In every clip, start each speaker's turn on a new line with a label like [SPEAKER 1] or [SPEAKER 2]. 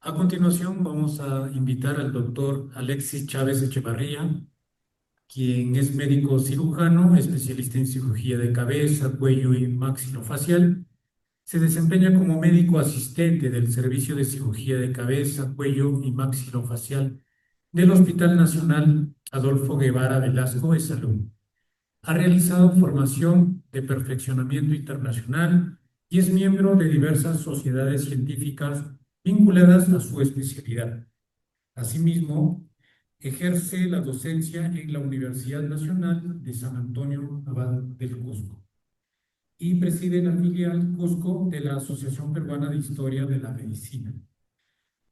[SPEAKER 1] A continuación, vamos a invitar al doctor Alexis Chávez Echevarría, quien es médico cirujano, especialista en cirugía de cabeza, cuello y maxilofacial. Se desempeña como médico asistente del Servicio de Cirugía de Cabeza, Cuello y Maxilofacial del Hospital Nacional Adolfo Guevara Velasco de Salud. Ha realizado formación de perfeccionamiento internacional y es miembro de diversas sociedades científicas vinculadas a su especialidad. Asimismo, ejerce la docencia en la Universidad Nacional de San Antonio Abad del Cusco y preside la filial Cusco de la Asociación Peruana de Historia de la Medicina.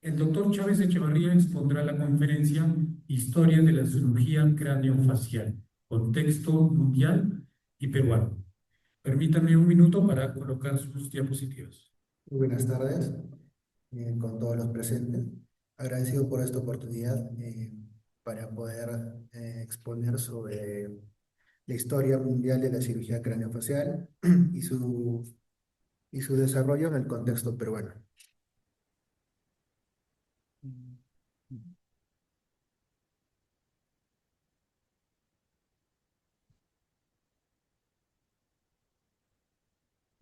[SPEAKER 1] El doctor Chávez Echevarría expondrá la conferencia Historia de la cirugía craneofacial, contexto mundial y peruano. Permítame un minuto para colocar sus diapositivas.
[SPEAKER 2] Muy buenas tardes con todos los presentes. Agradecido por esta oportunidad para poder exponer sobre la historia mundial de la cirugía craneofacial y su desarrollo en el contexto peruano.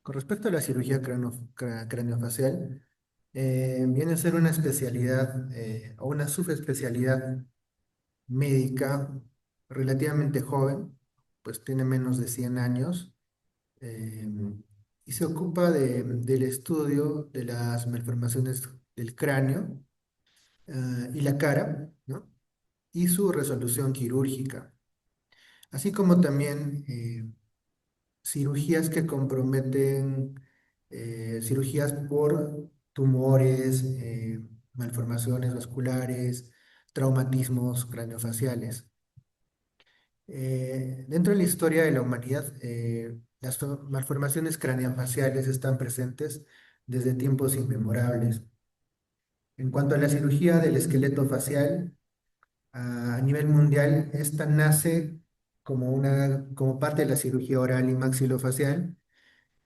[SPEAKER 2] Con respecto a la cirugía craneofacial, viene a ser una especialidad o una subespecialidad médica relativamente joven, pues tiene menos de 100 años, eh, y se ocupa del estudio de las malformaciones del cráneo y la cara, ¿no? Y su resolución quirúrgica, así como también cirugías que comprometen, cirugías por tumores, malformaciones vasculares, traumatismos craneofaciales. Dentro de la historia de la humanidad, las malformaciones craneofaciales están presentes desde tiempos inmemorables. En cuanto a la cirugía del esqueleto facial, a nivel mundial, esta nace como parte de la cirugía oral y maxilofacial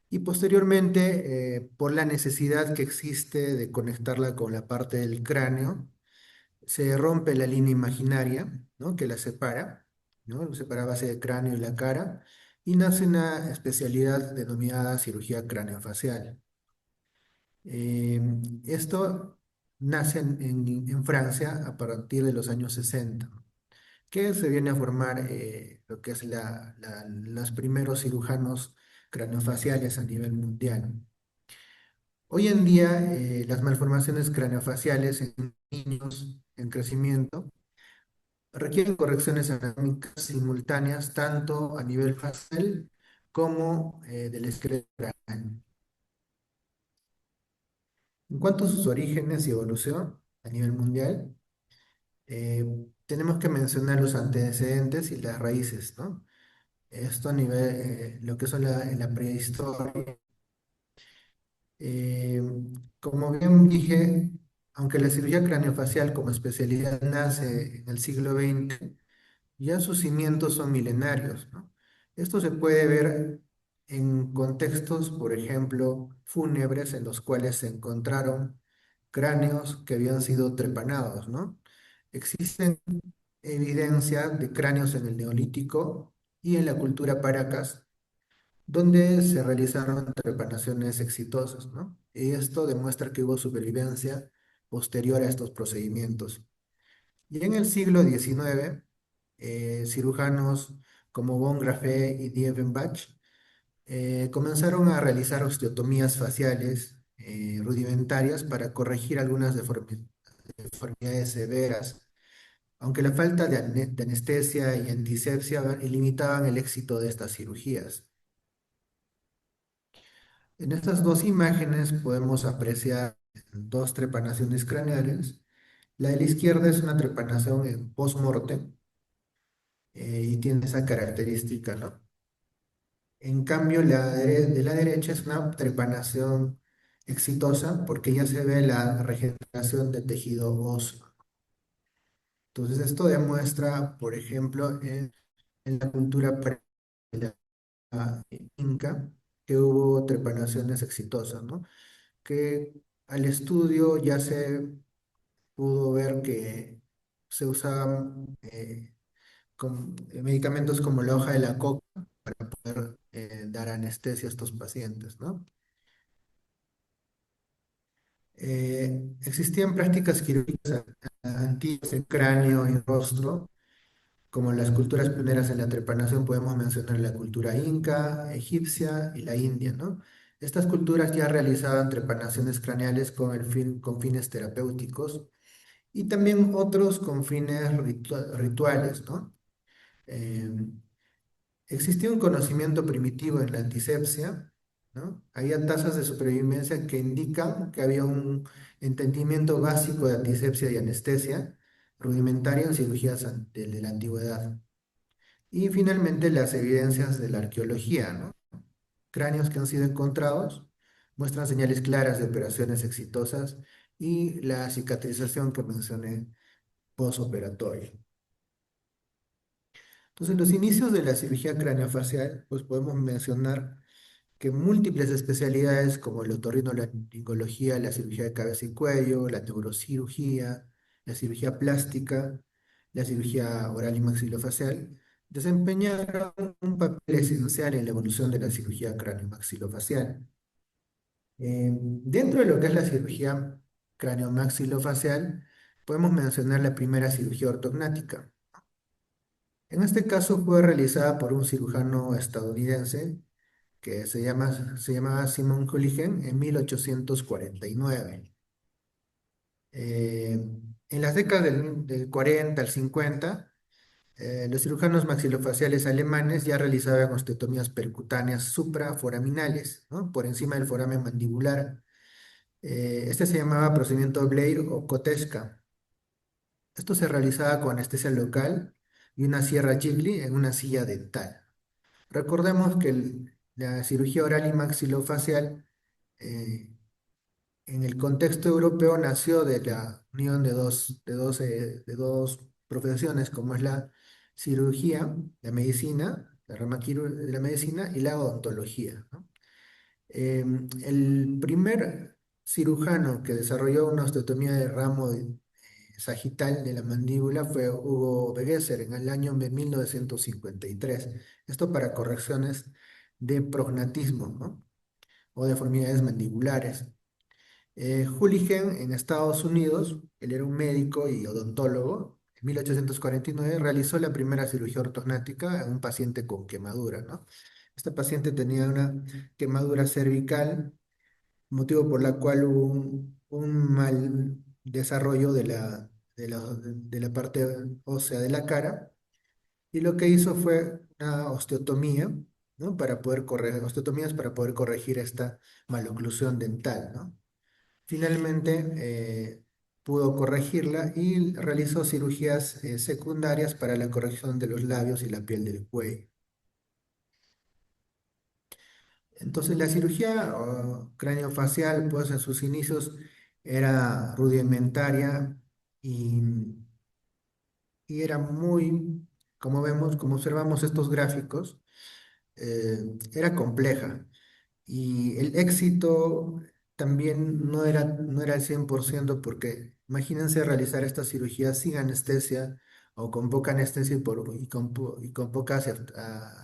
[SPEAKER 2] y posteriormente, por la necesidad que existe de conectarla con la parte del cráneo, se rompe la línea imaginaria, ¿no? Que la separa, ¿no? Separa base del cráneo y la cara, y nace una especialidad denominada cirugía craneofacial. Eh, Esto nace en Francia a partir de los años 60, que se viene a formar lo que es los primeros cirujanos craneofaciales a nivel mundial. Hoy en día, las malformaciones craneofaciales en niños en crecimiento requieren correcciones anatómicas simultáneas tanto a nivel facial como del esqueleto craneal. En cuanto a sus orígenes y evolución a nivel mundial, eh, tenemos que mencionar los antecedentes y las raíces, ¿no? Esto a nivel, lo que son en la prehistoria. Eh, Como bien dije, aunque la cirugía craneofacial como especialidad nace en el siglo XX, ya sus cimientos son milenarios, ¿no? Esto se puede ver en contextos, por ejemplo, fúnebres en los cuales se encontraron cráneos que habían sido trepanados, ¿no? Existen evidencia de cráneos en el Neolítico y en la cultura Paracas, donde se realizaron trepanaciones exitosas, ¿no? Y esto demuestra que hubo supervivencia posterior a estos procedimientos. Y en el siglo XIX, cirujanos como von Grafé y Dievenbach comenzaron a realizar osteotomías faciales rudimentarias para corregir algunas deformidades severas, aunque la falta de anestesia y antisepsia limitaban el éxito de estas cirugías. En estas dos imágenes podemos apreciar dos trepanaciones craneales. La de la izquierda es una trepanación en post-mortem y tiene esa característica, ¿no? En cambio, de la derecha es una trepanación exitosa porque ya se ve la regeneración del tejido óseo. Entonces, esto demuestra, por ejemplo, en la cultura inca, que hubo trepanaciones exitosas, ¿no? Que al estudio ya se pudo ver que se usaban medicamentos como la hoja de la coca para poder dar anestesia a estos pacientes, ¿no? Existían prácticas quirúrgicas antiguas en cráneo y rostro, como las culturas pioneras en la trepanación, podemos mencionar la cultura inca, egipcia y la india, ¿no? Estas culturas ya realizaban trepanaciones craneales con fines terapéuticos y también otros con fines rituales, ¿no? Eh, Existía un conocimiento primitivo en la antisepsia, ¿no? Había tasas de supervivencia que indican que había un entendimiento básico de antisepsia y anestesia rudimentaria en cirugías de la antigüedad. Y finalmente las evidencias de la arqueología, ¿no? Cráneos que han sido encontrados muestran señales claras de operaciones exitosas y la cicatrización que mencioné posoperatoria. Entonces, los inicios de la cirugía craneofacial, pues podemos mencionar que múltiples especialidades como el otorrinolaringología, la cirugía de cabeza y cuello, la neurocirugía, la cirugía plástica, la cirugía oral y maxilofacial, desempeñaron un papel esencial en la evolución de la cirugía craniomaxilofacial. Dentro de lo que es la cirugía craniomaxilofacial, podemos mencionar la primera cirugía ortognática. En este caso fue realizada por un cirujano estadounidense que se llamaba Simon Hulligen en 1849. Eh, en las décadas del 40 al 50, los cirujanos maxilofaciales alemanes ya realizaban osteotomías percutáneas supraforaminales, ¿no? Por encima del foramen mandibular. Este se llamaba procedimiento Blair o Koteska. Esto se realizaba con anestesia local y una sierra Gigli en una silla dental. Recordemos que la cirugía oral y maxilofacial eh, en el contexto europeo nació de la unión de dos profesiones, como es la cirugía, la medicina, la rama de la medicina y la odontología, ¿no? El primer cirujano que desarrolló una osteotomía de ramo sagital de la mandíbula fue Hugo Begesser en el año de 1953. Esto para correcciones de prognatismo, ¿no? O deformidades mandibulares. Hooligan en Estados Unidos, él era un médico y odontólogo, en 1849 realizó la primera cirugía ortognática en un paciente con quemadura, ¿no? Este paciente tenía una quemadura cervical, motivo por la cual hubo un mal desarrollo de la parte ósea de la cara, y lo que hizo fue una osteotomía, ¿no? Para poder corregir, osteotomías para poder corregir esta maloclusión dental, ¿no? Finalmente pudo corregirla y realizó cirugías secundarias para la corrección de los labios y la piel del cuello. Entonces la cirugía craneofacial, pues en sus inicios era rudimentaria y, y era muy, como vemos, como observamos estos gráficos, era compleja. Y el éxito también no era el 100% porque imagínense realizar esta cirugía sin anestesia o con poca anestesia y con poca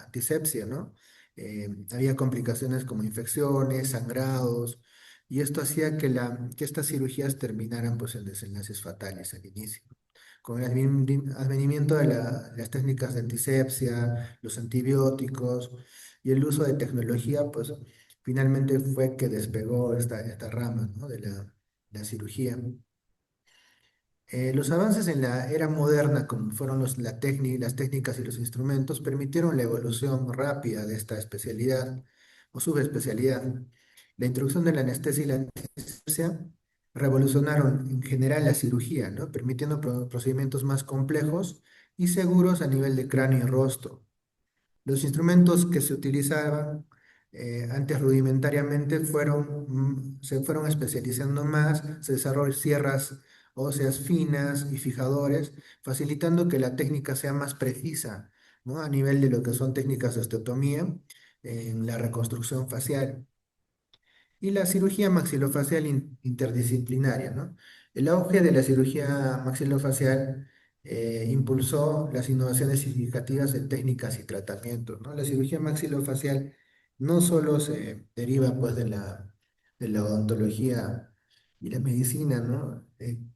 [SPEAKER 2] antisepsia, ¿no? Había complicaciones como infecciones, sangrados, y esto hacía que estas cirugías terminaran pues en desenlaces fatales al inicio. Con el advenimiento de las técnicas de antisepsia, los antibióticos y el uso de tecnología, pues finalmente fue que despegó esta rama, ¿no? De la cirugía. Los avances en la era moderna, como fueron las técnicas y los instrumentos, permitieron la evolución rápida de esta especialidad o subespecialidad. La introducción de la anestesia y la anestesia revolucionaron en general la cirugía, ¿no? Permitiendo procedimientos más complejos y seguros a nivel de cráneo y rostro. Los instrumentos que se utilizaban antes rudimentariamente se fueron especializando más, se desarrollaron sierras óseas finas y fijadores, facilitando que la técnica sea más precisa, ¿no? A nivel de lo que son técnicas de osteotomía en la reconstrucción facial. Y la cirugía maxilofacial interdisciplinaria, ¿no? El auge de la cirugía maxilofacial impulsó las innovaciones significativas en técnicas y tratamientos, ¿no? La cirugía maxilofacial no solo se deriva pues de la odontología y la medicina, ¿no?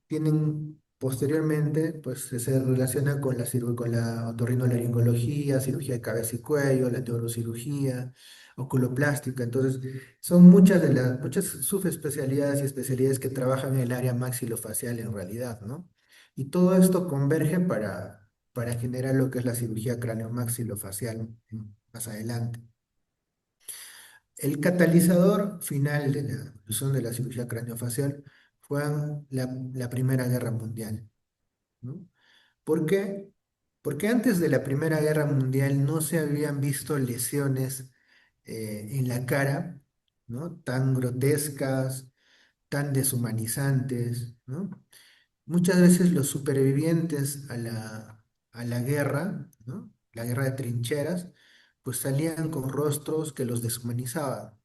[SPEAKER 2] Tienen posteriormente, pues se relaciona con con la otorrinolaringología, cirugía de cabeza y cuello, la neurocirugía, oculoplástica. Entonces, son muchas de las muchas subespecialidades y especialidades que trabajan en el área maxilofacial en realidad, ¿no? Y todo esto converge para generar lo que es la cirugía craniomaxilofacial más adelante. El catalizador final de la evolución de la cirugía craniofacial fue la Primera Guerra Mundial, ¿no? ¿Por qué? Porque antes de la Primera Guerra Mundial no se habían visto lesiones en la cara, ¿no? Tan grotescas, tan deshumanizantes, ¿no? Muchas veces los supervivientes a la guerra, ¿no? La guerra de trincheras, pues salían con rostros que los deshumanizaban,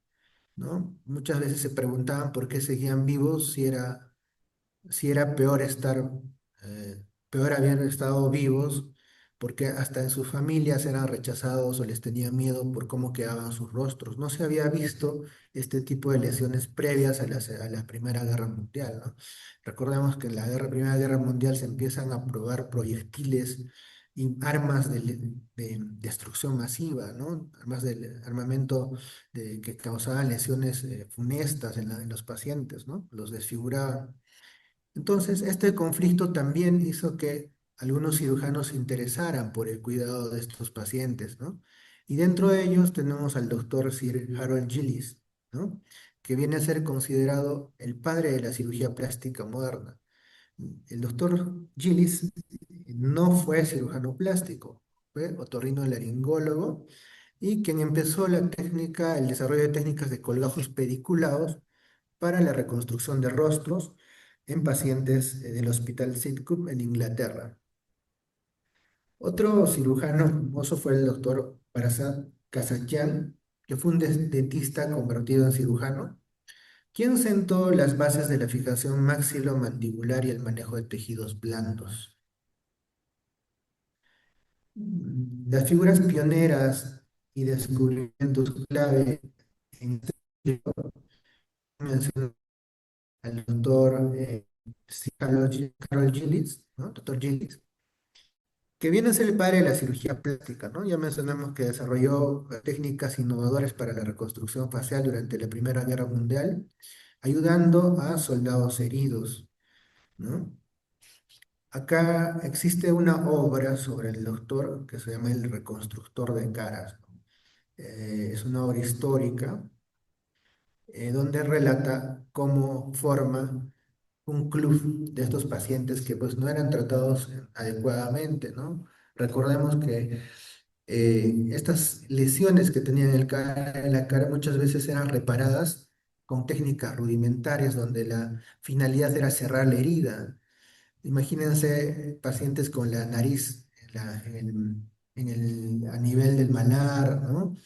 [SPEAKER 2] ¿no? Muchas veces se preguntaban por qué seguían vivos si era peor peor haber estado vivos, porque hasta en sus familias eran rechazados o les tenían miedo por cómo quedaban sus rostros. No se había visto este tipo de lesiones previas a a la Primera Guerra Mundial, ¿no? Recordemos que en la Primera Guerra Mundial se empiezan a probar proyectiles y armas de destrucción masiva, ¿no? Armas de armamento que causaban lesiones funestas en los pacientes, ¿no? Los desfiguraban. Entonces, este conflicto también hizo que algunos cirujanos se interesaran por el cuidado de estos pacientes, ¿no? Y dentro de ellos tenemos al doctor Sir Harold Gillis, ¿no? Que viene a ser considerado el padre de la cirugía plástica moderna. El doctor Gillis no fue cirujano plástico, fue otorrinolaringólogo y quien empezó el desarrollo de técnicas de colgajos pediculados para la reconstrucción de rostros en pacientes del Hospital Sidcup en Inglaterra. Otro cirujano famoso fue el doctor Prasad Kasakyan, que fue un dentista convertido en cirujano, quien sentó las bases de la fijación maxilomandibular y el manejo de tejidos blandos. Las figuras pioneras y descubrimientos clave en este libro mencionan al doctor Carol Gillis, ¿no? Doctor Gillis, que viene a ser el padre de la cirugía plástica, ¿no? Ya mencionamos que desarrolló técnicas innovadoras para la reconstrucción facial durante la Primera Guerra Mundial, ayudando a soldados heridos, ¿no? Acá existe una obra sobre el doctor que se llama El Reconstructor de Caras, ¿no? Es una obra histórica donde relata cómo forma un club de estos pacientes que pues no eran tratados adecuadamente, ¿no? Recordemos que estas lesiones que tenían en la cara muchas veces eran reparadas con técnicas rudimentarias donde la finalidad era cerrar la herida. Imagínense pacientes con la nariz a nivel del malar, ¿no?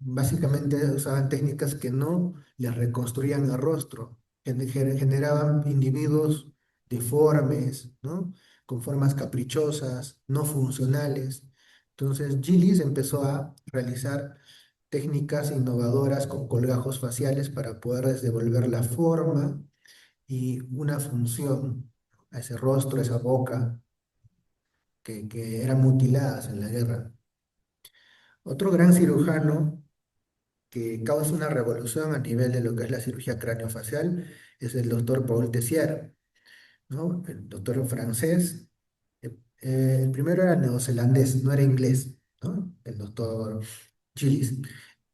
[SPEAKER 2] Básicamente usaban técnicas que no les reconstruían el rostro, generaban individuos deformes, ¿no? Con formas caprichosas, no funcionales. Entonces, Gillis empezó a realizar técnicas innovadoras con colgajos faciales para poder devolver la forma y una función a ese rostro, a esa boca que eran mutiladas en la guerra. Otro gran cirujano que causa una revolución a nivel de lo que es la cirugía craneofacial es el doctor Paul Tessier, ¿no? El doctor francés. El primero era neozelandés, no era inglés, ¿no? El doctor Gillis.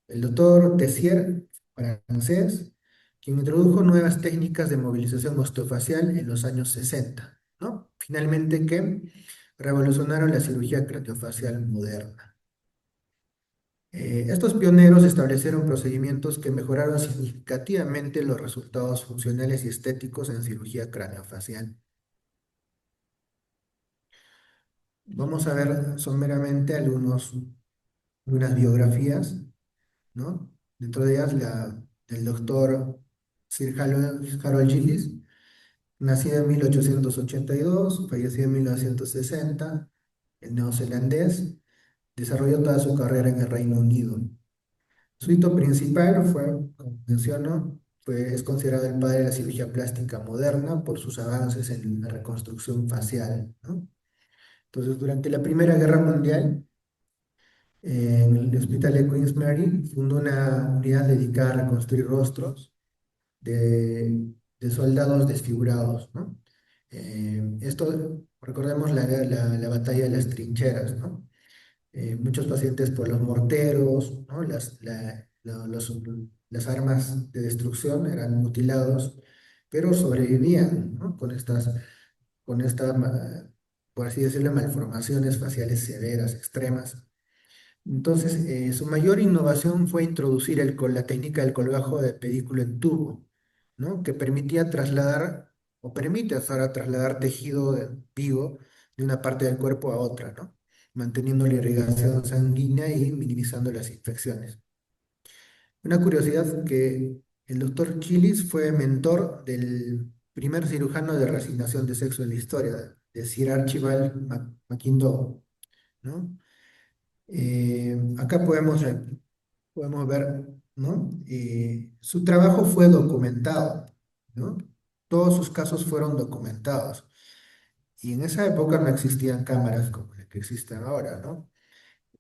[SPEAKER 2] El doctor Tessier, francés, quien introdujo nuevas técnicas de movilización osteofacial en los años 60, ¿no? Finalmente que revolucionaron la cirugía craniofacial moderna. Estos pioneros establecieron procedimientos que mejoraron significativamente los resultados funcionales y estéticos en cirugía craneofacial. Vamos a ver someramente algunas biografías, ¿no? Dentro de ellas la del doctor Sir Harold Gillis, Nacido en 1882, falleció en 1960, el neozelandés desarrolló toda su carrera en el Reino Unido. Su hito principal fue, como menciono, es considerado el padre de la cirugía plástica moderna por sus avances en la reconstrucción facial, ¿no? Entonces, durante la Primera Guerra Mundial, en el Hospital de Queen's Mary fundó una unidad dedicada a reconstruir rostros de soldados desfigurados, ¿no? Esto, recordemos la batalla de las trincheras, ¿no? Muchos pacientes por los morteros, ¿no? Las armas de destrucción eran mutilados, pero sobrevivían, ¿no? Con estas, por así decirlo, malformaciones faciales severas, extremas. Entonces, su mayor innovación fue introducir la técnica del colgajo de pedículo en tubo, ¿no? Que permitía trasladar, o permite hasta ahora trasladar tejido vivo de una parte del cuerpo a otra, ¿no? Manteniendo la irrigación sanguínea y minimizando las infecciones. Una curiosidad que el doctor Chilis fue mentor del primer cirujano de reasignación de sexo en la historia, de Sir Archibald McIndoe, ¿no? Acá podemos ver, ¿no? Su trabajo fue documentado, ¿no? Todos sus casos fueron documentados. Y en esa época no existían cámaras como las que existen ahora, ¿no?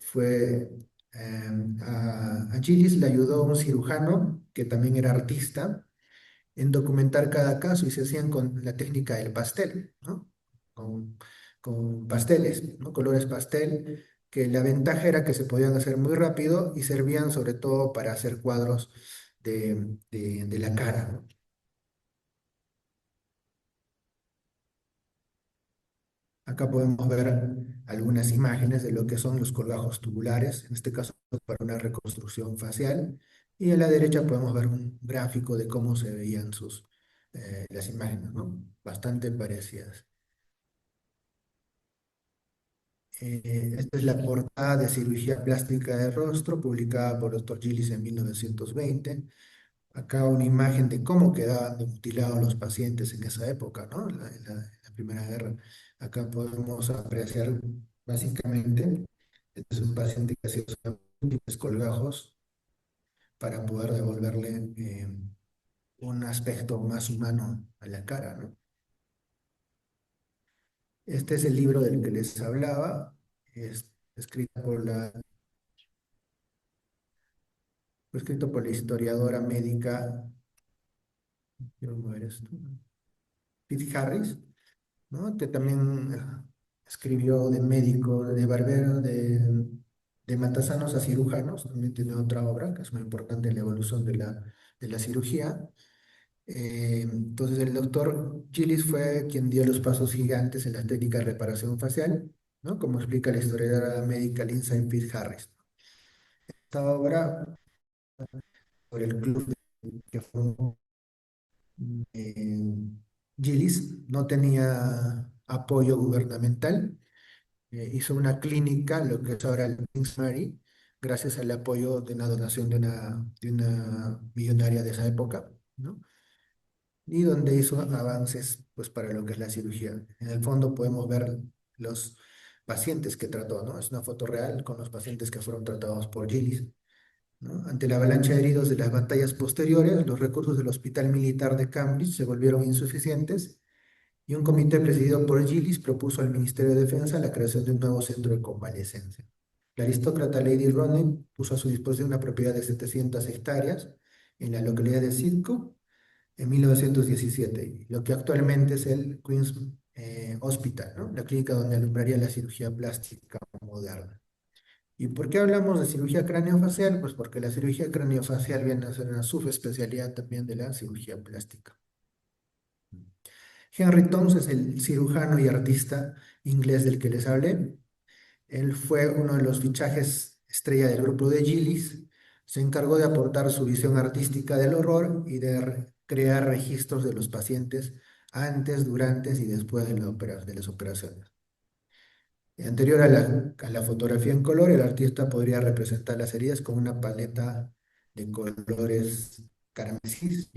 [SPEAKER 2] Fue, a Gillis le ayudó un cirujano que también era artista en documentar cada caso y se hacían con la técnica del pastel, ¿no? Con, con pasteles, ¿no? Colores pastel, que la ventaja era que se podían hacer muy rápido y servían sobre todo para hacer cuadros de la cara, ¿no? Acá podemos ver algunas imágenes de lo que son los colgajos tubulares, en este caso para una reconstrucción facial, y a la derecha podemos ver un gráfico de cómo se veían las imágenes, ¿no? Bastante parecidas. Esta es la portada de cirugía plástica de rostro publicada por el Dr. Gillis en 1920. Acá una imagen de cómo quedaban mutilados los pacientes en esa época, ¿no? En la Primera Guerra. Acá podemos apreciar básicamente, este es un paciente que ha sido múltiples colgajos para poder devolverle un aspecto más humano a la cara, ¿no? Este es el libro del que les hablaba, es escrito fue escrito por la historiadora médica, quiero mover esto, Pete Harris, ¿no? Que también escribió de médico, de barbero, de matasanos a cirujanos, también tiene otra obra que es muy importante en la evolución de la cirugía. Entonces el doctor Gillis fue quien dio los pasos gigantes en la técnica de reparación facial, ¿no? Como explica la historiadora médica Lindsay Pete Harris. Esta obra por el club que formó eh, Gillis no tenía apoyo gubernamental. Hizo una clínica, lo que es ahora el King's Mary, gracias al apoyo de una donación de una millonaria de esa época, ¿no? Y donde hizo avances pues, para lo que es la cirugía. En el fondo podemos ver los pacientes que trató, ¿no? Es una foto real con los pacientes que fueron tratados por Gillis, ¿no? Ante la avalancha de heridos de las batallas posteriores, los recursos del Hospital Militar de Cambridge se volvieron insuficientes y un comité presidido por Gillis propuso al Ministerio de Defensa la creación de un nuevo centro de convalecencia. La aristócrata Lady Ronald puso a su disposición una propiedad de 700 hectáreas en la localidad de Sidcup en 1917, lo que actualmente es el Queen's Hospital, ¿no? La clínica donde alumbraría la cirugía plástica moderna. ¿Y por qué hablamos de cirugía craneofacial? Pues porque la cirugía craneofacial viene a ser una subespecialidad también de la cirugía plástica. Henry Thoms es el cirujano y artista inglés del que les hablé. Él fue uno de los fichajes estrella del grupo de Gillis. Se encargó de aportar su visión artística del horror y de crear registros de los pacientes antes, durante y después de las operaciones. Anterior a la fotografía en color, el artista podría representar las heridas con una paleta de colores carmesí,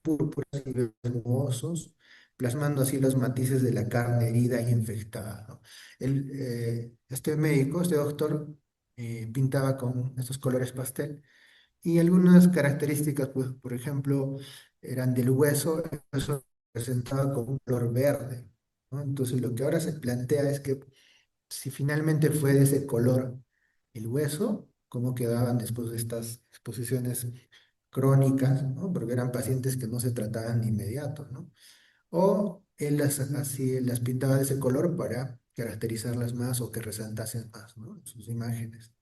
[SPEAKER 2] púrpuras y verdosos, plasmando así los matices de la carne herida y infectada, ¿no? Este médico, este doctor, pintaba con estos colores pastel y algunas características, pues, por ejemplo, eran del hueso, el hueso presentaba como un color verde, ¿no? Entonces, lo que ahora se plantea es que si finalmente fue de ese color el hueso, cómo quedaban después de estas exposiciones crónicas, ¿no? Porque eran pacientes que no se trataban de inmediato, ¿no? O él así las pintaba de ese color para caracterizarlas más o que resaltasen más, ¿no? En sus imágenes.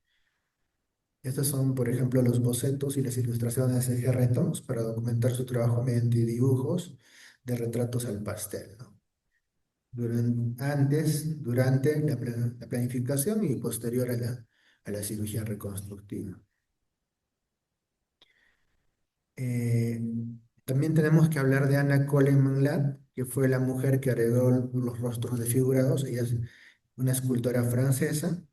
[SPEAKER 2] Estos son, por ejemplo, los bocetos y las ilustraciones de Gerretons para documentar su trabajo mediante dibujos de retratos al pastel, ¿no? Antes, durante la planificación y posterior a la cirugía reconstructiva. Eh, También tenemos que hablar de Anna Coleman Ladd, que fue la mujer que heredó los rostros desfigurados. Ella es una escultora francesa.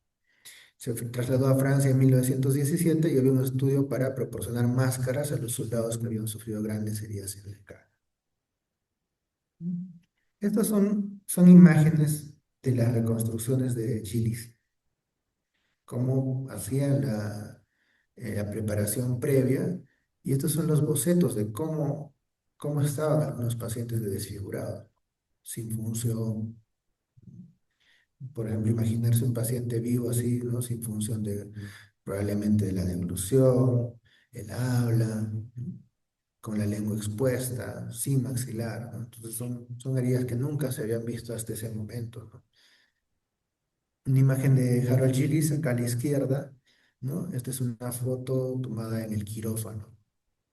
[SPEAKER 2] Trasladó a Francia en 1917 y abrió un estudio para proporcionar máscaras a los soldados que habían sufrido grandes heridas en el cara. Estas son imágenes de las reconstrucciones de Chilis, cómo hacían la preparación previa, y estos son los bocetos de cómo estaban algunos pacientes de desfigurado, sin función. Por ejemplo, imaginarse un paciente vivo así, ¿no? Sin función de probablemente de la deglución, el habla, ¿no? Con la lengua expuesta, sin maxilar, ¿no? Entonces son heridas que nunca se habían visto hasta ese momento, ¿no? Una imagen de Harold Gillis acá a la izquierda, ¿no? Esta es una foto tomada en el quirófano,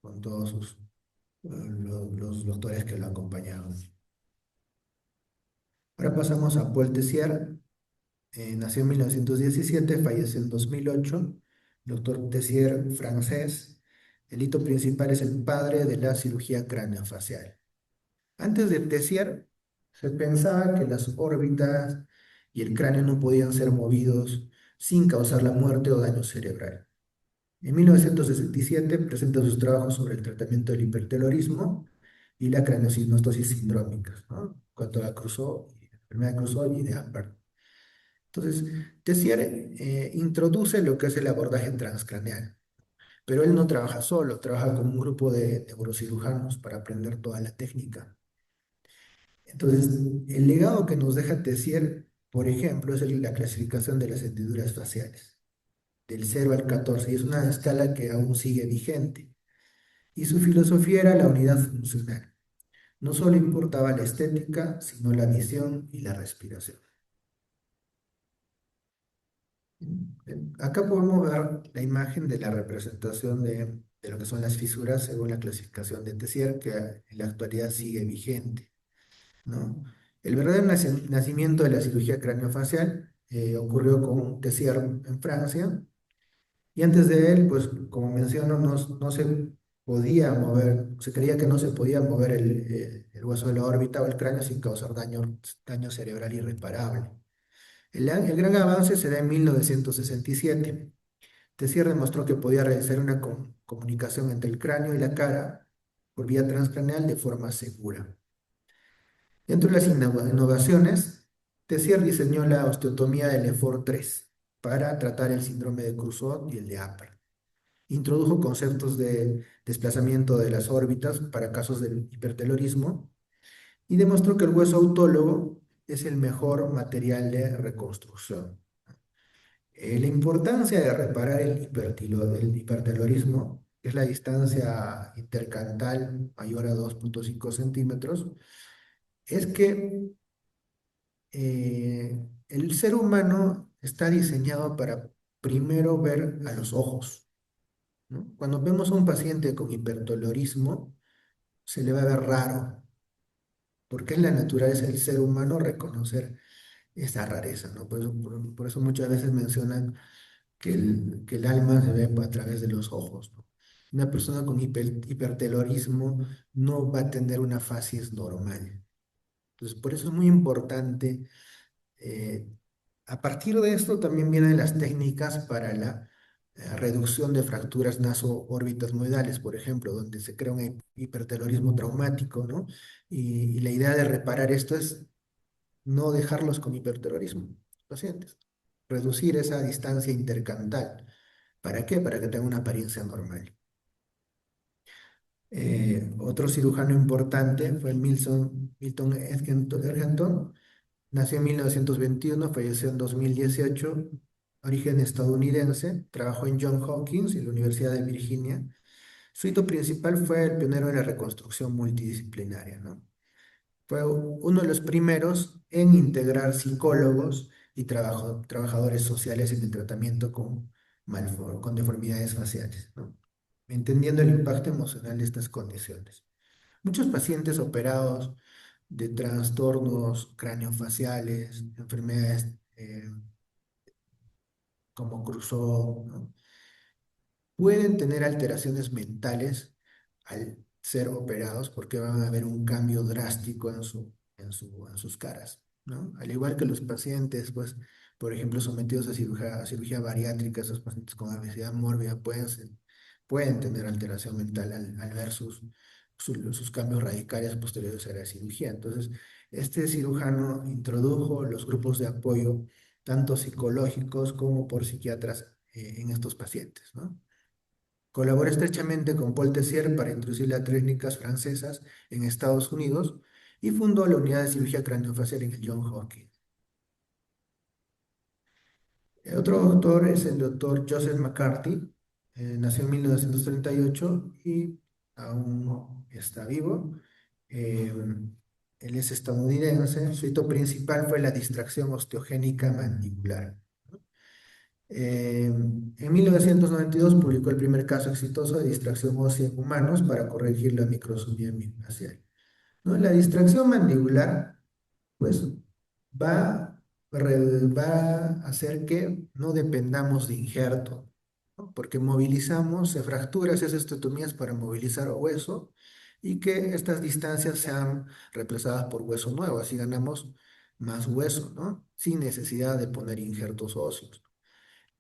[SPEAKER 2] con todos los doctores que lo acompañaban. Ahora pasamos a Paul Tessier. Nació en 1917, falleció en 2008. Doctor Tessier, francés. El hito principal es el padre de la cirugía craneofacial. Antes de Tessier, se pensaba que las órbitas y el cráneo no podían ser movidos sin causar la muerte o daño cerebral. En 1967 presenta sus trabajos sobre el tratamiento del hipertelorismo y la craneosinostosis sindrómica, ¿no? Cuanto a la enfermedad de Crusoe y de Apert. Entonces, Tessier introduce lo que es el abordaje transcraneal, pero él no trabaja solo, trabaja con un grupo de neurocirujanos para aprender toda la técnica. Entonces, el legado que nos deja Tessier, por ejemplo, es la clasificación de las hendiduras faciales, del 0 al 14, y es una escala que aún sigue vigente. Y su filosofía era la unidad funcional. No solo importaba la estética, sino la visión y la respiración. Acá podemos ver la imagen de la representación de lo que son las fisuras según la clasificación de Tessier, que en la actualidad sigue vigente, ¿no? El verdadero nacimiento de la cirugía craneofacial ocurrió con Tessier en Francia, y antes de él, pues como menciono, no se podía mover, se creía que no se podía mover el hueso de la órbita o el cráneo sin causar daño cerebral irreparable. El gran avance se da en 1967. Tessier demostró que podía realizar una comunicación entre el cráneo y la cara por vía transcraneal de forma segura. Dentro de las innovaciones, Tessier diseñó la osteotomía de Lefort 3 para tratar el síndrome de Creutzfeldt y el de Apert. Introdujo conceptos de desplazamiento de las órbitas para casos de hipertelorismo y demostró que el hueso autólogo es el mejor material de reconstrucción. La importancia de reparar el hipertelorismo, que es la distancia intercantal mayor a 2,5 centímetros, es que el ser humano está diseñado para primero ver a los ojos, ¿no? Cuando vemos a un paciente con hipertelorismo, se le va a ver raro, porque es la naturaleza del ser humano reconocer esa rareza, ¿no? Por eso muchas veces mencionan que el alma se ve a través de los ojos, ¿no? Una persona con hipertelorismo no va a tener una facies normal. Entonces, por eso es muy importante. eh, a partir de esto también vienen las técnicas para la reducción de fracturas naso-órbitas por ejemplo, donde se crea un hipertelorismo traumático, ¿no? Y la idea de reparar esto es no dejarlos con hiperterrorismo, pacientes. Reducir esa distancia intercantal. ¿Para qué? Para que tenga una apariencia normal. Otro cirujano importante fue Milton Edgerton. Nació en 1921, falleció en 2018, origen estadounidense, trabajó en Johns Hopkins y la Universidad de Virginia. Su hito principal fue el pionero de la reconstrucción multidisciplinaria, ¿no? Fue uno de los primeros en integrar psicólogos y trabajadores sociales en el tratamiento con deformidades faciales, ¿no? Entendiendo el impacto emocional de estas condiciones. Muchos pacientes operados de trastornos craneofaciales, enfermedades como Crusoe, ¿no? Pueden tener alteraciones mentales al ser operados porque van a haber un cambio drástico en sus caras, ¿no? Al igual que los pacientes, pues, por ejemplo, sometidos a cirugía bariátrica, esos pacientes con obesidad mórbida pueden tener alteración mental al ver sus cambios radicales posteriores a la cirugía. Entonces, este cirujano introdujo los grupos de apoyo, tanto psicológicos como por psiquiatras, en estos pacientes, ¿no? Colaboró estrechamente con Paul Tessier para introducir las técnicas francesas en Estados Unidos y fundó la unidad de cirugía craneofacial en el Johns Hopkins. El otro doctor es el doctor Joseph McCarthy. Nació en 1938 y aún está vivo. Eh, Él es estadounidense. Su hito principal fue la distracción osteogénica mandibular. En 1992 publicó el primer caso exitoso de distracción ósea en humanos para corregir la microsomía facial, ¿no? La distracción mandibular, pues, va a hacer que no dependamos de injerto, ¿no? Porque movilizamos, se fractura, se hace estetomías para movilizar hueso y que estas distancias sean reemplazadas por hueso nuevo, así ganamos más hueso, ¿no? Sin necesidad de poner injertos óseos.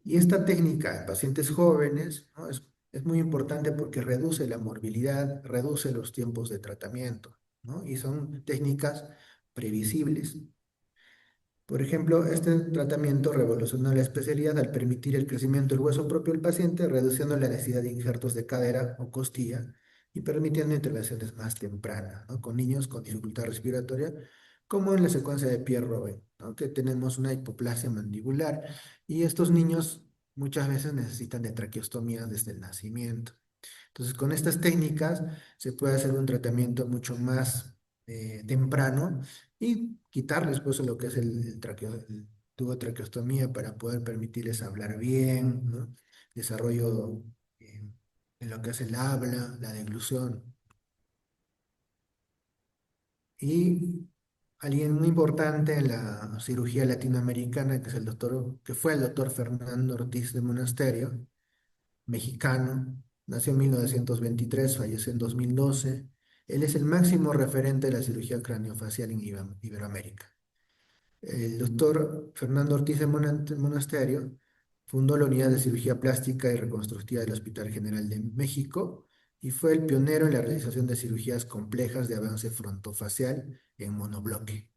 [SPEAKER 2] Y esta técnica en pacientes jóvenes, ¿no? Es muy importante porque reduce la morbilidad, reduce los tiempos de tratamiento, ¿no? Y son técnicas previsibles. Por ejemplo, este tratamiento revolucionó la especialidad al permitir el crecimiento del hueso propio del paciente, reduciendo la necesidad de injertos de cadera o costilla y permitiendo intervenciones más tempranas, ¿no? Con niños con dificultad respiratoria, como en la secuencia de Pierre-Robin, ¿no? Que tenemos una hipoplasia mandibular y estos niños muchas veces necesitan de traqueostomía desde el nacimiento. Entonces, con estas técnicas se puede hacer un tratamiento mucho más temprano y quitarles pues lo que es el tubo de traqueostomía para poder permitirles hablar bien, ¿no? Desarrollo en lo que es el habla, la deglución. Y alguien muy importante en la cirugía latinoamericana, que es que fue el doctor Fernando Ortiz de Monasterio, mexicano, nació en 1923, falleció en 2012. Él es el máximo referente de la cirugía craneofacial en Iberoamérica. El doctor Fernando Ortiz de Monasterio fundó la unidad de cirugía plástica y reconstructiva del Hospital General de México y fue el pionero en la realización de cirugías complejas de avance frontofacial en monobloque,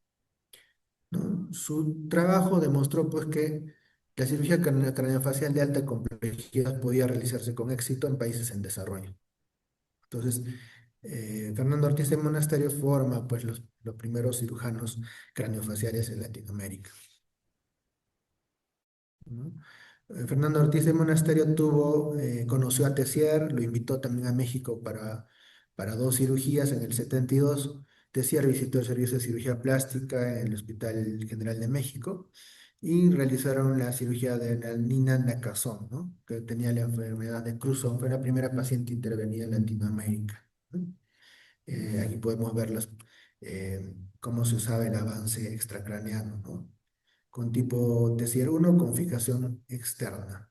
[SPEAKER 2] ¿no? Su trabajo demostró pues que la cirugía craneofacial de alta complejidad podía realizarse con éxito en países en desarrollo. Entonces, Fernando Ortiz de Monasterio forma pues los primeros cirujanos craneofaciales en Latinoamérica, ¿no? Fernando Ortiz de Monasterio conoció a Tessier, lo invitó también a México para dos cirugías en el 72. Tessier visitó el servicio de cirugía plástica en el Hospital General de México y realizaron la cirugía de la Nina Nakasón, ¿no? Que tenía la enfermedad de Cruzon, fue la primera paciente intervenida en Latinoamérica, ¿no? Aquí podemos ver cómo se usaba el avance extracraneano, ¿no? Con tipo Tessier 1 con fijación externa.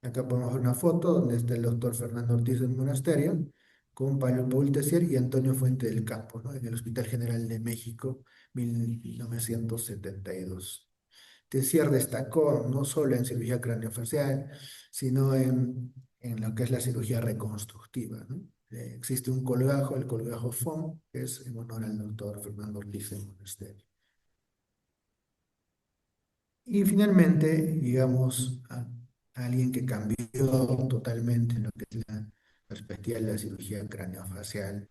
[SPEAKER 2] Acá podemos ver una foto donde está el doctor Fernando Ortiz del Monasterio con Paul Tessier y Antonio Fuente del Campo, ¿no? En el Hospital General de México, 1972. Tessier destacó no solo en cirugía craneofacial, sino en lo que es la cirugía reconstructiva, ¿no? Existe un colgajo, el colgajo FOM, que es en honor al doctor Fernando Ortiz de Monasterio. Y finalmente, llegamos a alguien que cambió totalmente lo que es la perspectiva de la cirugía craneofacial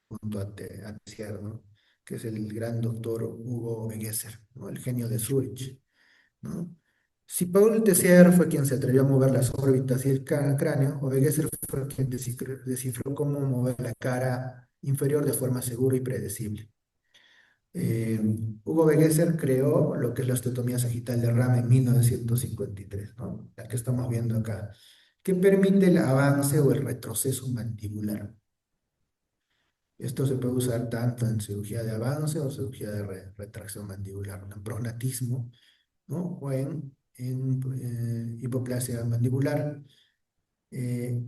[SPEAKER 2] junto a Tessier, ¿no? Que es el gran doctor Hugo Begesser, ¿no? El genio de Zurich, ¿no? Si Paul Tessier fue quien se atrevió a mover las órbitas y el cráneo, o Begesser fue quien descifró cómo mover la cara inferior de forma segura y predecible. Eh, Hugo Begesser creó lo que es la osteotomía sagital de rama en 1953, ¿no? La que estamos viendo acá, que permite el avance o el retroceso mandibular. Esto se puede usar tanto en cirugía de avance o cirugía de retracción mandibular, en prognatismo, ¿no? O en hipoplasia mandibular. Eh,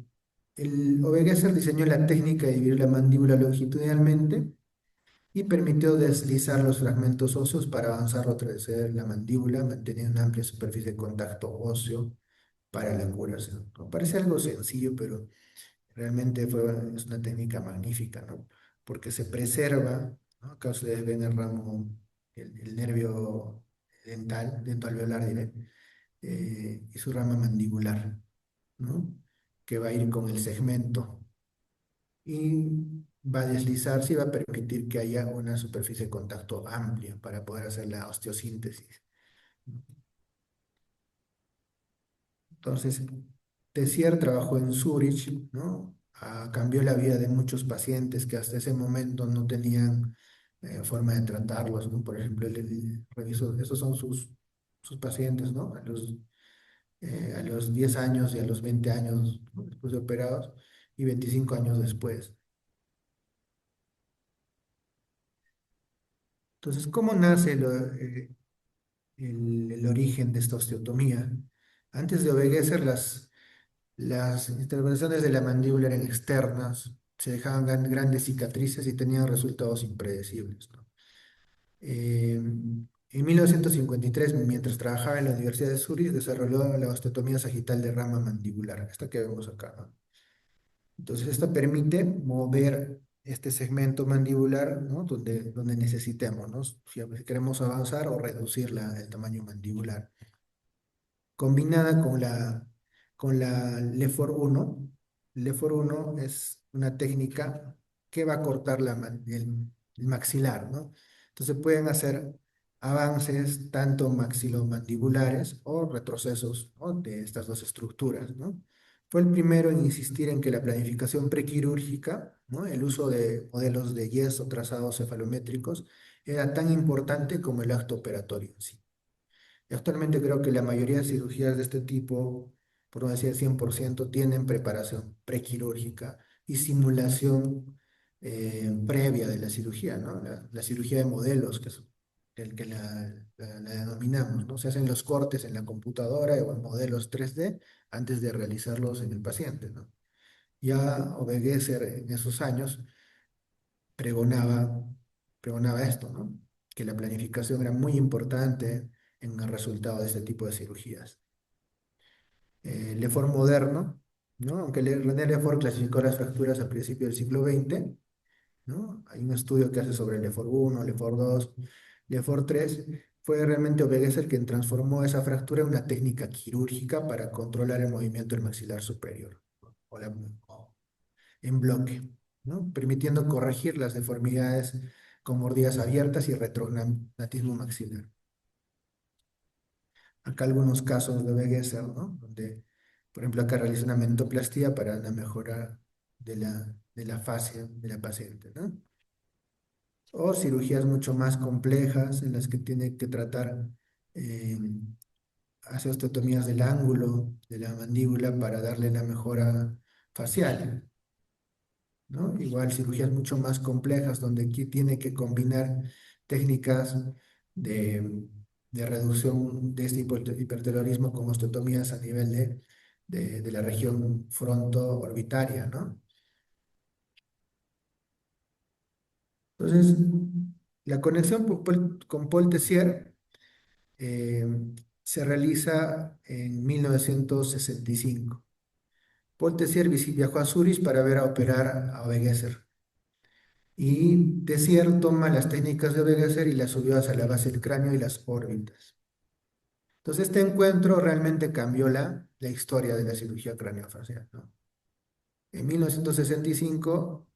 [SPEAKER 2] el Obegesser diseñó la técnica de dividir la mandíbula longitudinalmente y permitió deslizar los fragmentos óseos para avanzar o retroceder la mandíbula, manteniendo una amplia superficie de contacto óseo para la curación, ¿no? Parece algo sencillo, pero realmente es una técnica magnífica, ¿no? Porque se preserva, ¿no? Acá ustedes ven el ramo, el nervio dental, dentoalveolar, diré, y su rama mandibular, ¿no? Que va a ir con el segmento y va a deslizarse y va a permitir que haya una superficie de contacto amplia para poder hacer la osteosíntesis. Entonces, Tessier trabajó en Zurich, ¿no? Cambió la vida de muchos pacientes que hasta ese momento no tenían forma de tratarlos, ¿no? Por ejemplo, él revisó, esos son sus pacientes, ¿no? A los 10 años y a los 20 años, ¿no? Después de operados, y 25 años después. Entonces, ¿cómo nace el origen de esta osteotomía? Antes de Obegueser, las intervenciones de la mandíbula eran externas, se dejaban grandes cicatrices y tenían resultados impredecibles, ¿no? En 1953, mientras trabajaba en la Universidad de Zurich, desarrolló la osteotomía sagital de rama mandibular, esta que vemos acá, ¿no? Entonces, esto permite mover este segmento mandibular, ¿no? Donde necesitemos, ¿no? Si queremos avanzar o reducir el tamaño mandibular. Combinada con la LEFOR 1. LEFOR 1 es una técnica que va a cortar el maxilar, ¿no? Entonces pueden hacer avances tanto maxilomandibulares o retrocesos, ¿no? De estas dos estructuras, ¿no? Fue el primero en insistir en que la planificación prequirúrgica, ¿no? El uso de modelos de yeso trazados cefalométricos era tan importante como el acto operatorio en sí. Y actualmente creo que la mayoría de cirugías de este tipo, por no decir 100%, tienen preparación prequirúrgica y simulación previa de la cirugía, ¿no? La cirugía de modelos, que es el que la denominamos, ¿no? Se hacen los cortes en la computadora o en modelos 3D antes de realizarlos en el paciente, ¿no? Ya Obegueser en esos años pregonaba, pregonaba esto, ¿no? Que la planificación era muy importante en el resultado de este tipo de cirugías. Lefort moderno, ¿no? Aunque René Lefort clasificó las fracturas a principios del siglo XX, ¿no? Hay un estudio que hace sobre Lefort 1, Lefort 2, Lefort 3. Fue realmente Obegueser quien transformó esa fractura en una técnica quirúrgica para controlar el movimiento del maxilar superior, ¿no? O en bloque, ¿no? Permitiendo corregir las deformidades con mordillas abiertas y retrognatismo maxilar. Acá algunos casos de Wegeser, ¿no? Donde, por ejemplo, acá realiza una mentoplastia para la mejora de la fascia de la paciente, ¿no? O cirugías mucho más complejas en las que tiene que tratar, eh, hacer osteotomías del ángulo de la mandíbula para darle la mejora facial, ¿no? Igual cirugías mucho más complejas donde aquí tiene que combinar técnicas de, de reducción de este hipertelorismo con osteotomías a nivel de la región fronto-orbitaria, ¿no? Entonces, la conexión con Paul Tessier eh, se realiza en 1965. Paul Tessier viajó a Zurich para ver a operar a Wegeser. Y Tessier toma las técnicas de Wegeser y las subió hacia la base del cráneo y las órbitas. Entonces, este encuentro realmente cambió la historia de la cirugía craneofacial, ¿no? En 1965,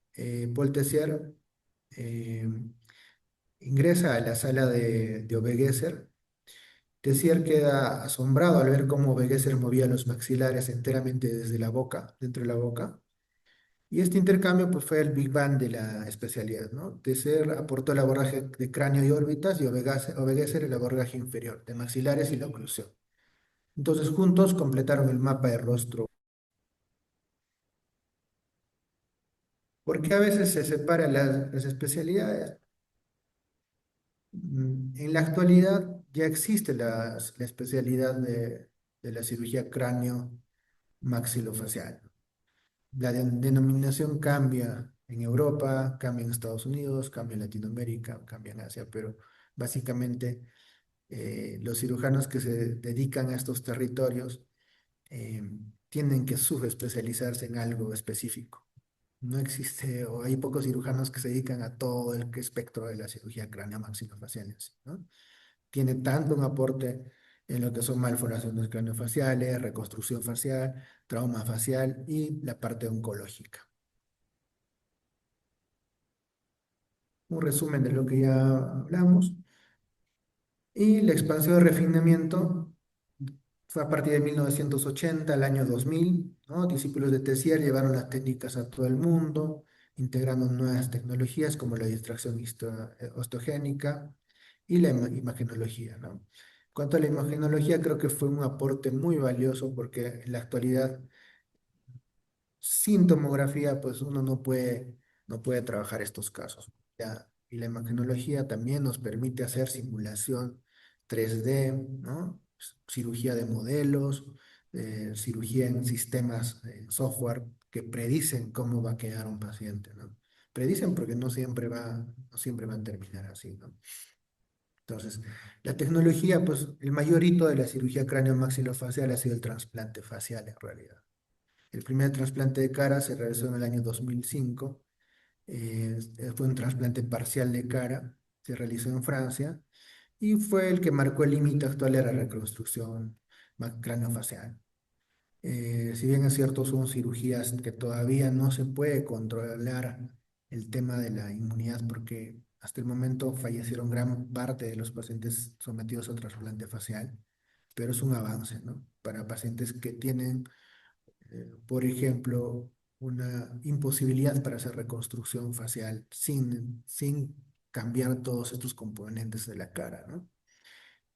[SPEAKER 2] Paul Tessier eh, ingresa a la sala de Obegeser. Tessier queda asombrado al ver cómo Obegeser movía los maxilares enteramente desde la boca, dentro de la boca. Y este intercambio pues, fue el Big Bang de la especialidad, ¿no? Tessier aportó el abordaje de cráneo y órbitas y Obegeser el abordaje inferior, de maxilares y la oclusión. Entonces juntos completaron el mapa de rostro. ¿Por qué a veces se separan las especialidades? En la actualidad ya existe la especialidad de la cirugía cráneo maxilofacial. La denominación cambia en Europa, cambia en Estados Unidos, cambia en Latinoamérica, cambia en Asia, pero básicamente los cirujanos que se dedican a estos territorios eh, tienen que subespecializarse en algo específico. No existe, o hay pocos cirujanos que se dedican a todo el espectro de la cirugía cráneo maxilofacial en sí, ¿no? Tiene tanto un aporte en lo que son malformaciones craneofaciales, reconstrucción facial, trauma facial y la parte oncológica. Un resumen de lo que ya hablamos. Y la expansión de refinamiento fue a partir de 1980 al año 2000, ¿no? Discípulos de Tessier llevaron las técnicas a todo el mundo, integrando nuevas tecnologías como la distracción osteogénica y la imagenología, ¿no? En cuanto a la imagenología, creo que fue un aporte muy valioso porque en la actualidad sin tomografía, pues uno no puede trabajar estos casos, ¿ya? Y la imagenología también nos permite hacer simulación 3D, ¿no? Cirugía de modelos, cirugía en sistemas, software que predicen cómo va a quedar un paciente, ¿no? Predicen porque no siempre va a terminar así, ¿no? Entonces, la tecnología, pues el mayor hito de la cirugía cráneo-maxilofacial ha sido el trasplante facial en realidad. El primer trasplante de cara se realizó en el año 2005. Fue un trasplante parcial de cara, se realizó en Francia y fue el que marcó el límite actual de la reconstrucción craneofacial. Si bien es cierto, son cirugías que todavía no se puede controlar el tema de la inmunidad porque hasta el momento fallecieron gran parte de los pacientes sometidos a trasplante facial, pero es un avance, ¿no? Para pacientes que tienen por ejemplo, una imposibilidad para hacer reconstrucción facial sin cambiar todos estos componentes de la cara, ¿no?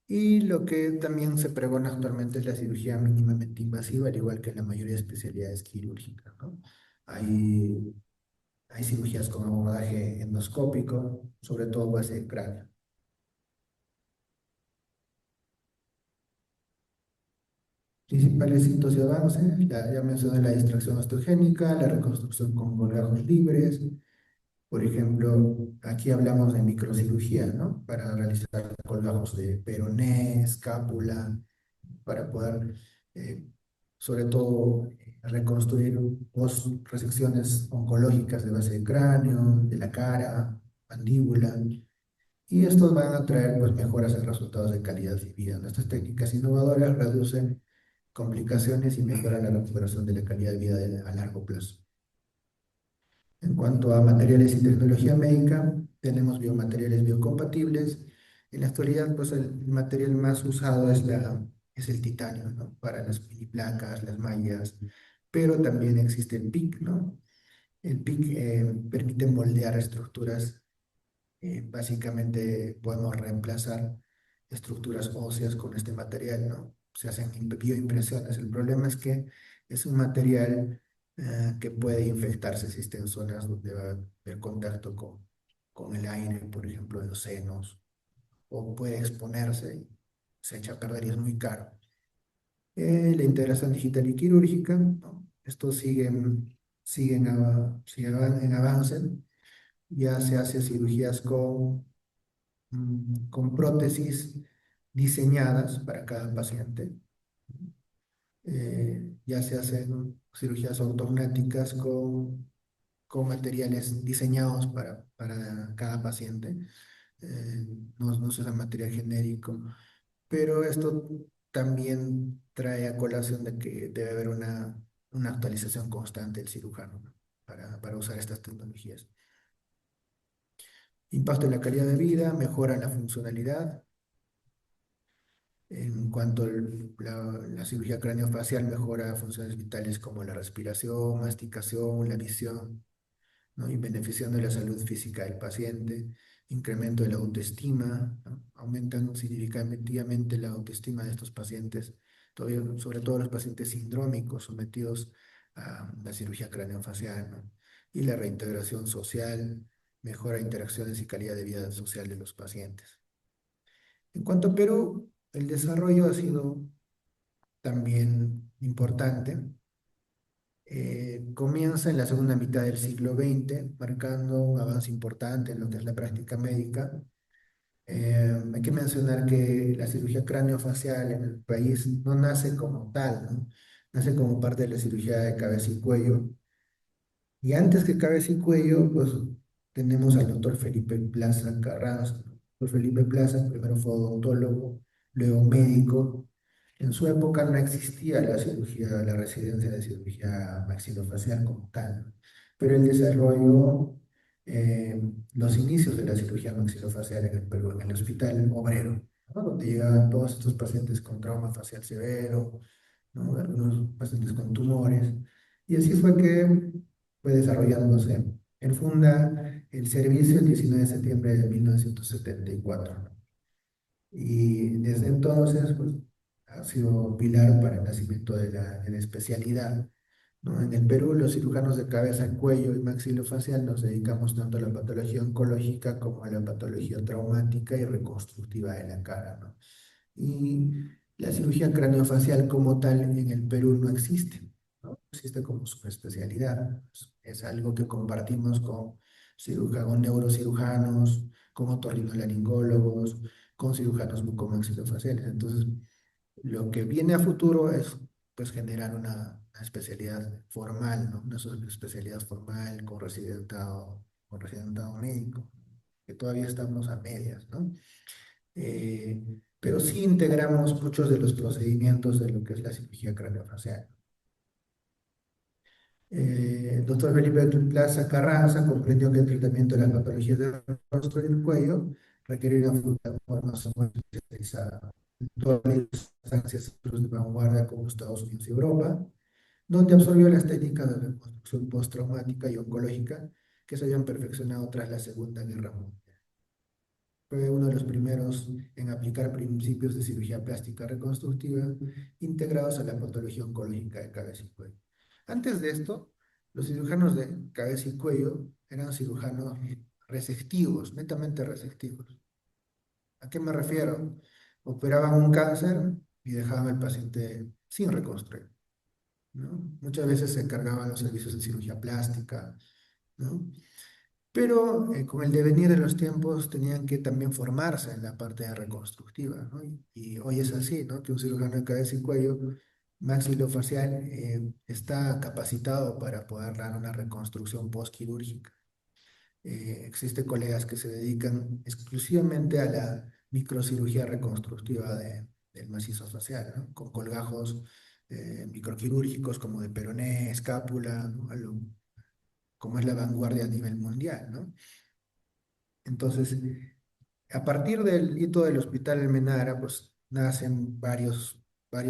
[SPEAKER 2] Y lo que también se pregona actualmente es la cirugía mínimamente invasiva, al igual que en la mayoría de especialidades quirúrgicas, ¿no? Hay, hay cirugías con abordaje endoscópico, sobre todo base de cráneo. Principales hitos de avance, ya mencioné la distracción osteogénica, la reconstrucción con colgajos libres. Por ejemplo, aquí hablamos de microcirugía, ¿no? Para realizar colgajos de peroné, escápula, para poder, eh, sobre todo, reconstruir dos resecciones oncológicas de base de cráneo, de la cara, mandíbula. Y estos van a traer pues, mejoras en resultados de calidad de vida. Nuestras técnicas innovadoras reducen complicaciones y mejoran la recuperación de la calidad de vida a largo plazo. En cuanto a materiales y tecnología médica, tenemos biomateriales biocompatibles. En la actualidad, pues el material más usado es el titanio, ¿no? Para las mini placas, las mallas, pero también existe el PIC, ¿no? El PIC permite moldear estructuras, básicamente podemos reemplazar estructuras óseas con este material, ¿no? Se hacen bioimpresiones. El problema es que es un material que puede infectarse si está en zonas donde va a haber contacto con el aire, por ejemplo, en los senos, o puede exponerse y se echa a perder y es muy caro. La integración digital y quirúrgica, ¿no? Estos siguen en avance. Ya se hace cirugías con prótesis diseñadas para cada paciente. Ya se hacen cirugías ortognáticas con materiales diseñados para cada paciente. No se usa material genérico, pero esto también trae a colación de que debe haber una actualización constante del cirujano, ¿no? Para usar estas tecnologías. Impacto en la calidad de vida, mejora en la funcionalidad. En cuanto a la cirugía craneofacial, mejora funciones vitales como la respiración, masticación, la visión, ¿no? Y beneficiando la salud física del paciente, incremento de la autoestima, ¿no? Aumentan significativamente la autoestima de estos pacientes, todavía, sobre todo los pacientes sindrómicos sometidos a la cirugía craneofacial, ¿no? Y la reintegración social, mejora interacciones y calidad de vida social de los pacientes. En cuanto a Perú, el desarrollo ha sido también importante. Comienza en la segunda mitad del siglo XX, marcando un avance importante en lo que es la práctica médica. Hay que mencionar que la cirugía craneofacial en el país no nace como tal, ¿no? Nace como parte de la cirugía de cabeza y cuello. Y antes que cabeza y cuello, pues tenemos al doctor Felipe Plaza Carranza, ¿no? Doctor Felipe Plaza primero fue odontólogo, luego médico. En su época no existía la cirugía, la residencia de cirugía maxilofacial como tal, ¿no? Pero él desarrolló los inicios de la cirugía maxilofacial en el Perú, en el Hospital Obrero, ¿no? Donde llegaban todos estos pacientes con trauma facial severo, ¿no? Algunos pacientes con tumores. Y así fue que fue desarrollándose. Él funda el servicio el 19 de septiembre de 1974, ¿no? Y desde entonces, pues, ha sido pilar para el nacimiento de la especialidad, ¿no? En el Perú, los cirujanos de cabeza, cuello y maxilofacial nos dedicamos tanto a la patología oncológica como a la patología traumática y reconstructiva de la cara, ¿no? Y la cirugía craneofacial como tal en el Perú no existe, ¿no? No existe como subespecialidad. Es algo que compartimos con cirujanos, neurocirujanos, con otorrinolaringólogos, con cirujanos bucomaxilofaciales. Entonces, lo que viene a futuro es pues generar una especialidad formal, ¿no? Una especialidad formal con residentado médico, que todavía estamos a medias, ¿no? Eh, pero sí integramos muchos de los procedimientos de lo que es la cirugía craneofacial. El doctor Felipe Plaza Carranza comprendió que el tratamiento de las patologías del rostro y el cuello requería una formación muy especializada. En todas las instancias de vanguardia como Estados Unidos y Europa, donde absorbió las técnicas de reconstrucción postraumática y oncológica que se habían perfeccionado tras la Segunda Guerra Mundial. Fue uno de los primeros en aplicar principios de cirugía plástica reconstructiva integrados a la patología oncológica de cabeza y cuello. Antes de esto, los cirujanos de cabeza y cuello eran cirujanos resectivos, netamente resectivos. ¿A qué me refiero? Operaban un cáncer y dejaban al paciente sin reconstruir, ¿no? Muchas veces se encargaban los servicios de cirugía plástica, ¿no? Pero con el devenir de los tiempos tenían que también formarse en la parte reconstructiva, ¿no? Y hoy es así, ¿no? Que un cirujano de cabeza y cuello maxilofacial está capacitado para poder dar una reconstrucción postquirúrgica. Existen colegas que se dedican exclusivamente a la microcirugía reconstructiva del macizo facial, ¿no? Con colgajos microquirúrgicos como de peroné, escápula, ¿no? Como es la vanguardia a nivel mundial, ¿no? Entonces, a partir del hito del Hospital Almenara, pues nacen varios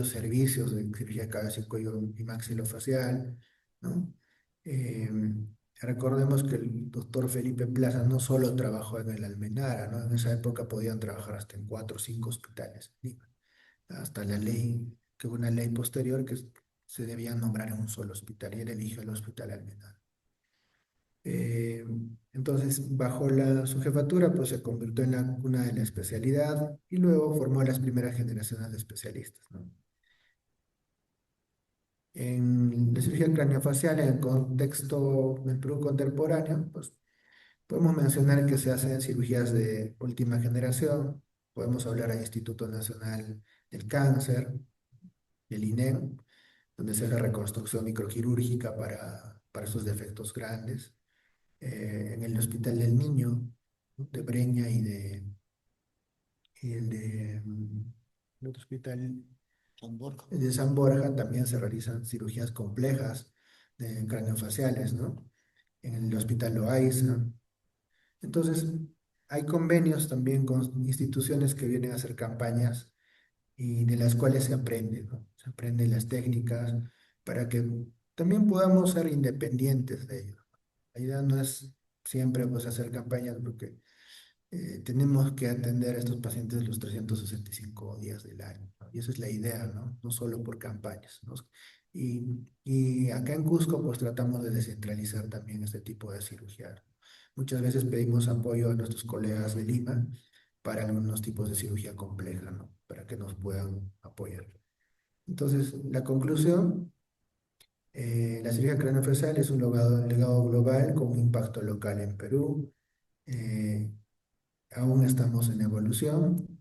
[SPEAKER 2] servicios de cirugía de cabeza y cuello y maxilofacial, ¿no? Eh, Recordemos que el doctor Felipe Plaza no solo trabajó en el Almenara, ¿no? En esa época podían trabajar hasta en 4 o 5 hospitales, ¿sí? Hasta la ley, que hubo una ley posterior que se debía nombrar en un solo hospital y él eligió el Hospital Almenara. Eh, entonces, bajo su jefatura, pues se convirtió en la cuna de la especialidad y luego formó las primeras generaciones de especialistas, ¿no? En la cirugía craneofacial, en el contexto del Perú contemporáneo, pues podemos mencionar que se hacen cirugías de última generación, Podemos hablar al Instituto Nacional del Cáncer, el INEM, donde se hace reconstrucción microquirúrgica para esos defectos grandes. En el Hospital del Niño, ¿no? De Breña y el de el otro hospital
[SPEAKER 3] San Borja.
[SPEAKER 2] de San Borja también se realizan cirugías complejas de craneofaciales, ¿no? En el Hospital Loaiza. Entonces, hay convenios también con instituciones que vienen a hacer campañas y de las cuales se aprende, ¿no? Se aprenden las técnicas para que también podamos ser independientes de ello. La idea no es siempre pues hacer campañas porque tenemos que atender a estos pacientes los 365 días del año, ¿no? Y esa es la idea, ¿no? No solo por campañas, ¿no? Y acá en Cusco pues tratamos de descentralizar también este tipo de cirugía. Muchas veces pedimos apoyo a nuestros colegas de Lima para algunos tipos de cirugía compleja, ¿no? Para que nos puedan apoyar. Entonces, la conclusión, la cirugía craneofacial es un legado global con un impacto local en Perú. Eh, Aún estamos en evolución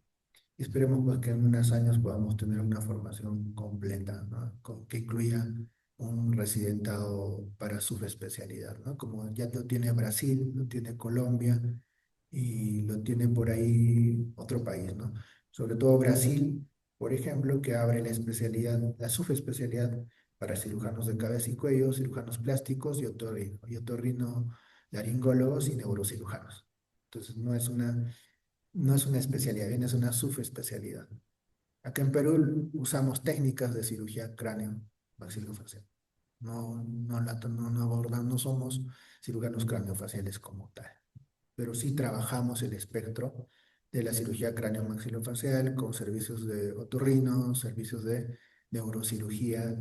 [SPEAKER 2] y esperemos pues, que en unos años podamos tener una formación completa, ¿no? Que incluya un residentado para subespecialidad, ¿no? Como ya lo tiene Brasil, lo tiene Colombia y lo tiene por ahí otro país, ¿no? Sobre todo Brasil, por ejemplo, que abre la especialidad, la subespecialidad para cirujanos de cabeza y cuello, cirujanos plásticos y otorrino laringólogos y neurocirujanos. Entonces no es una especialidad, bien, es una subespecialidad. Acá en Perú usamos técnicas de cirugía cráneo maxilofacial. No abordamos, no somos cirujanos craneofaciales como tal, pero sí trabajamos el espectro de la cirugía cráneo-maxilofacial con servicios de otorrino, servicios de neurocirugía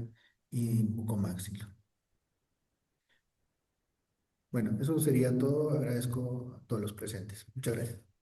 [SPEAKER 2] y bucomaxilo. Bueno, eso sería todo. Agradezco a todos los presentes. Muchas gracias.